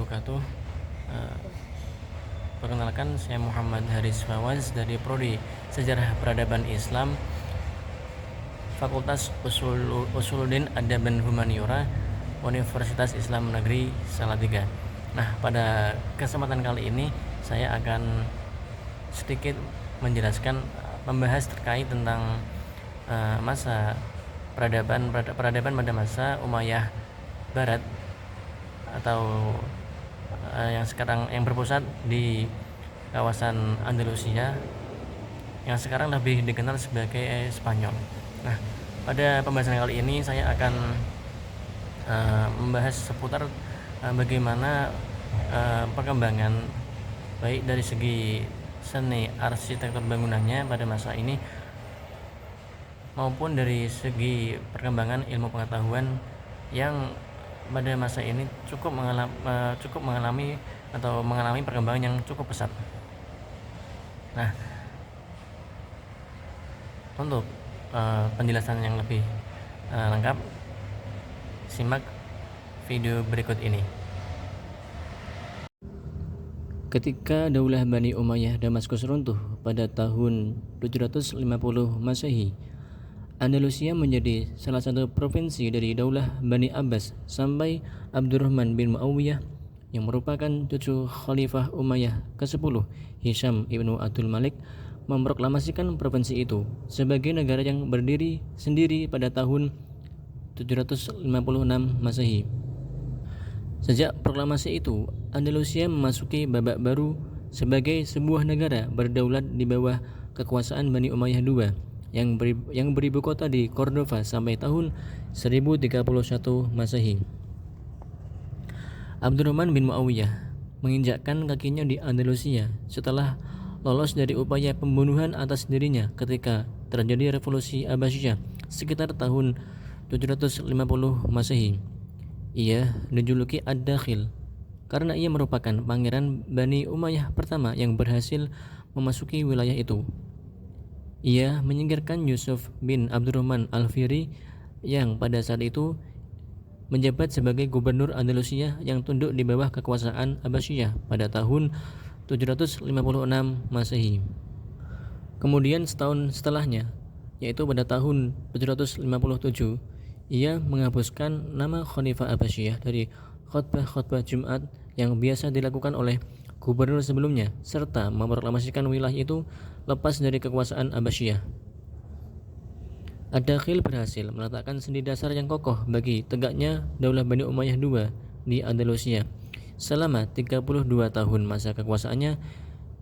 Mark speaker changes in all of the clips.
Speaker 1: wabarakatuh. Eh, Perkenalkan, saya Muhammad Haris Fawaz dari Prodi Sejarah Peradaban Islam, Fakultas Usuluddin Adab dan Humaniora, Universitas Islam Negeri Salatiga. Nah, pada kesempatan kali ini saya akan sedikit menjelaskan, membahas terkait tentang masa peradaban pada masa Umayyah Barat atau yang sekarang yang berpusat di kawasan Andalusia yang sekarang lebih dikenal sebagai Spanyol. Nah, pada pembahasan kali ini saya akan membahas seputar bagaimana perkembangan baik dari segi seni arsitektur bangunannya pada masa ini maupun dari segi perkembangan ilmu pengetahuan yang pada masa ini cukup mengalami perkembangan yang cukup pesat. Nah, untuk penjelasan yang lebih lengkap, simak video berikut ini. Ketika Daulah Bani Umayyah Damaskus runtuh pada tahun 750 Masehi, Andalusia menjadi salah satu provinsi dari Daulah Bani Abbas sampai Abdurrahman bin Muawiyah yang merupakan cucu Khalifah Umayyah ke-10 Hisham ibnu Abdul Malik memproklamasikan provinsi itu sebagai negara yang berdiri sendiri pada tahun 756 Masehi. Sejak proklamasi itu, Andalusia memasuki babak baru sebagai sebuah negara berdaulat di bawah kekuasaan Bani Umayyah II yang beribu kota di Cordova sampai tahun 1031 Masehi. Abdurrahman bin Muawiyah menginjakkan kakinya di Andalusia setelah lolos dari upaya pembunuhan atas dirinya ketika terjadi revolusi Abbasiyah sekitar tahun 750 Masehi. Ia dijuluki Ad-Dakhil karena ia merupakan pangeran Bani Umayyah pertama yang berhasil memasuki wilayah itu. Ia menyingkirkan Yusuf bin Abdurrahman Al-Fihri yang pada saat itu menjabat sebagai gubernur Andalusia yang tunduk di bawah kekuasaan Abbasiyah pada tahun 756 Masehi. Kemudian setahun setelahnya, yaitu pada tahun 757, ia menghapuskan nama Khalifah Abbasiyah dari khotbah-khotbah Jumat yang biasa dilakukan oleh gubernur sebelumnya serta memproklamasikan wilayah itu lepas dari kekuasaan Abbasiyah. Ad-Dakhil berhasil meletakkan sendi dasar yang kokoh bagi tegaknya Daulah Bani Umayyah II di Andalusia. Selama 32 tahun masa kekuasaannya,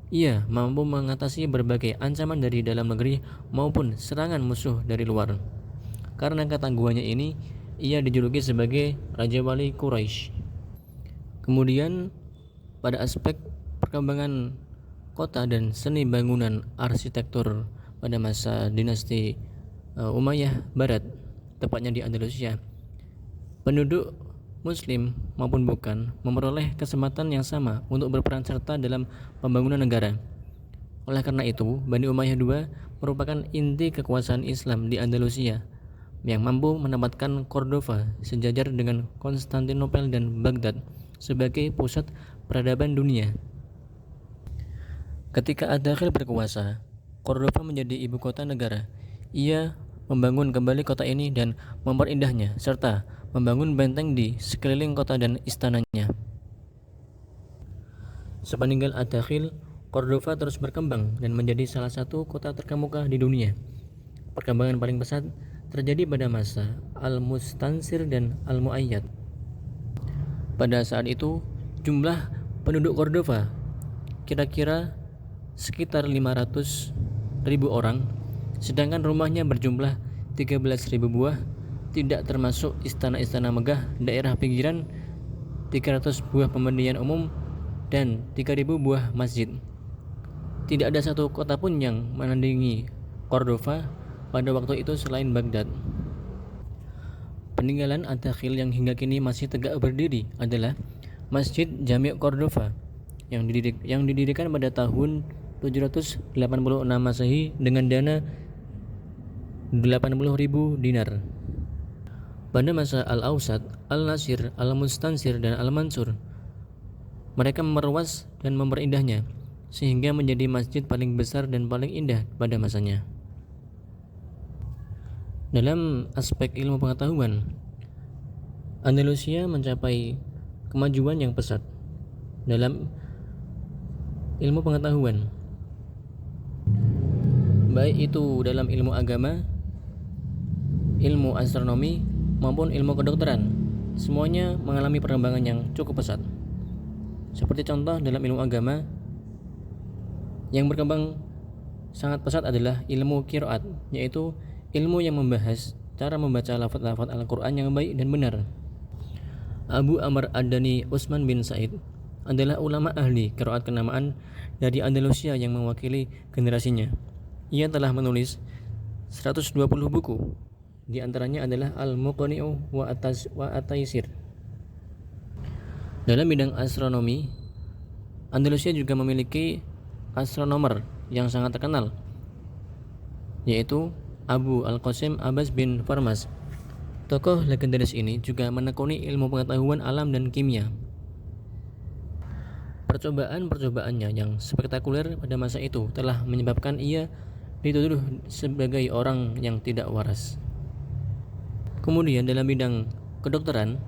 Speaker 1: ia mampu mengatasi berbagai ancaman dari dalam negeri maupun serangan musuh dari luar. Karena ketangguhannya ini, ia dijuluki sebagai Raja Wali Quraisy. Kemudian pada aspek perkembangan kota dan seni bangunan arsitektur pada masa dinasti Umayyah Barat, tepatnya di Andalusia, penduduk Muslim maupun bukan memperoleh kesempatan yang sama untuk berperan serta dalam pembangunan negara. Oleh karena itu, Bani Umayyah II merupakan inti kekuasaan Islam di Andalusia yang mampu menempatkan Cordova sejajar dengan Konstantinopel dan Baghdad sebagai pusat peradaban dunia. Ketika Ad-Dakhil berkuasa, Cordova menjadi ibu kota negara. Ia membangun kembali kota ini dan memperindahnya serta membangun benteng di sekeliling kota dan istananya. Sepeninggal Ad-Dakhil, Cordova terus berkembang dan menjadi salah satu kota terkemuka di dunia. Perkembangan paling pesat terjadi pada masa Al-Mustansir dan Al-Mu'ayyad. Pada saat itu, jumlah penduduk Cordova kira-kira sekitar 500.000 orang, sedangkan rumahnya berjumlah 13.000 buah, tidak termasuk istana-istana megah, daerah pinggiran, 300 buah pemandian umum, dan 3.000 buah masjid. Tidak ada satu kota pun yang menandingi Cordova pada waktu itu selain Baghdad. Peninggalan Ad-Dakhil yang hingga kini masih tegak berdiri adalah Masjid Jami' Cordova yang didirikan pada tahun 786 Masehi dengan dana 80.000 dinar. Pada masa Al-Awsat, Al-Nasir, Al-Mustansir, dan Al-Mansur, Mereka memperluas dan memperindahnya sehingga menjadi masjid paling besar dan paling indah pada masanya. Dalam aspek ilmu pengetahuan, Andalusia mencapai kemajuan yang pesat dalam ilmu pengetahuan, baik itu dalam ilmu agama, ilmu astronomi, maupun ilmu kedokteran. Semuanya mengalami perkembangan yang cukup pesat. Seperti contoh dalam ilmu agama, yang berkembang sangat pesat adalah ilmu qiraat, yaitu ilmu yang membahas cara membaca lafaz-lafaz Al-Quran yang baik dan benar. Abu Amr Ad-Dani Utsman bin Said adalah ulama ahli qiraat kenamaan dari Andalusia yang mewakili generasinya. Ia telah menulis 120 buku, di antaranya adalah Al-Muqni'u wa At-Taysir. Dalam bidang astronomi, Andalusia juga memiliki astronomer yang sangat terkenal, yaitu Abu Al-Qasim Abbas bin Farmas. Tokoh legendaris ini juga menekuni ilmu pengetahuan alam dan kimia. Percobaan-percobaannya yang spektakuler pada masa itu telah menyebabkan ia dituduh sebagai orang yang tidak waras. Kemudian dalam bidang kedokteran,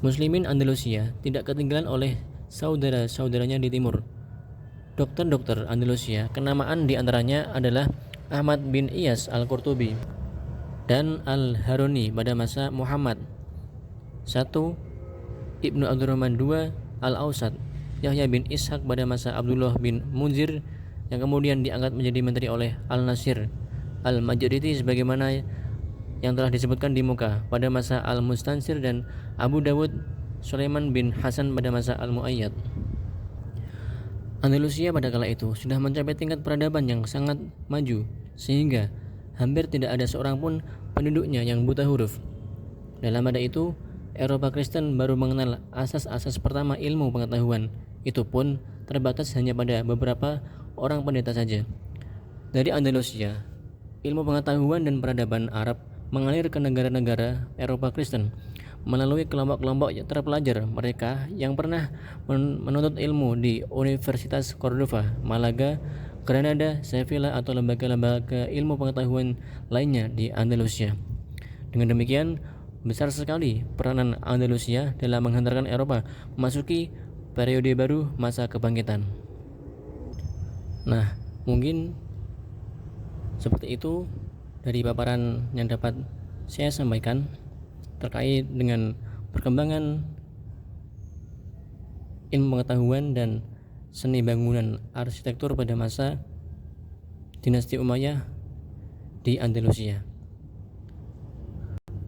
Speaker 1: Muslimin Andalusia tidak ketinggalan oleh saudara-saudaranya di timur. Dokter-dokter Andalusia kenamaan di antaranya adalah Ahmad bin Iyas Al-Qurtubi dan Al-Haruni pada masa Muhammad I, Ibnu Abdurrahman II Al-Ausad, Yahya bin Ishaq pada masa Abdullah bin Munzir yang kemudian diangkat menjadi menteri oleh Al-Nasir Al-Majriti sebagaimana yang telah disebutkan di muka pada masa Al-Mustansir, dan Abu Dawud Sulaiman bin Hasan pada masa Al-Mu'ayyad. Andalusia pada kala itu sudah mencapai tingkat peradaban yang sangat maju sehingga hampir tidak ada seorang pun penduduknya yang buta huruf. Dalam masa itu, Eropa Kristen baru mengenal asas-asas pertama ilmu pengetahuan. Itu pun terbatas hanya pada beberapa orang pendeta saja. Dari Andalusia, ilmu pengetahuan dan peradaban Arab mengalir ke negara-negara Eropa Kristen melalui kelompok-kelompok terpelajar mereka yang pernah menuntut ilmu di Universitas Cordova, Malaga, Granada, Sevilla, atau lembaga-lembaga ilmu pengetahuan lainnya di Andalusia. Dengan demikian, besar sekali peranan Andalusia dalam menghantarkan Eropa memasuki periode baru masa kebangkitan. Nah, mungkin seperti itu dari paparan yang dapat saya sampaikan terkait dengan perkembangan ilmu pengetahuan dan seni bangunan arsitektur pada masa dinasti Umayyah di Andalusia.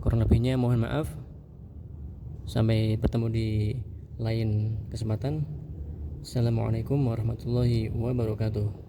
Speaker 1: Kurang lebihnya mohon maaf. Sampai bertemu di lain kesempatan. Assalamualaikum warahmatullahi wabarakatuh.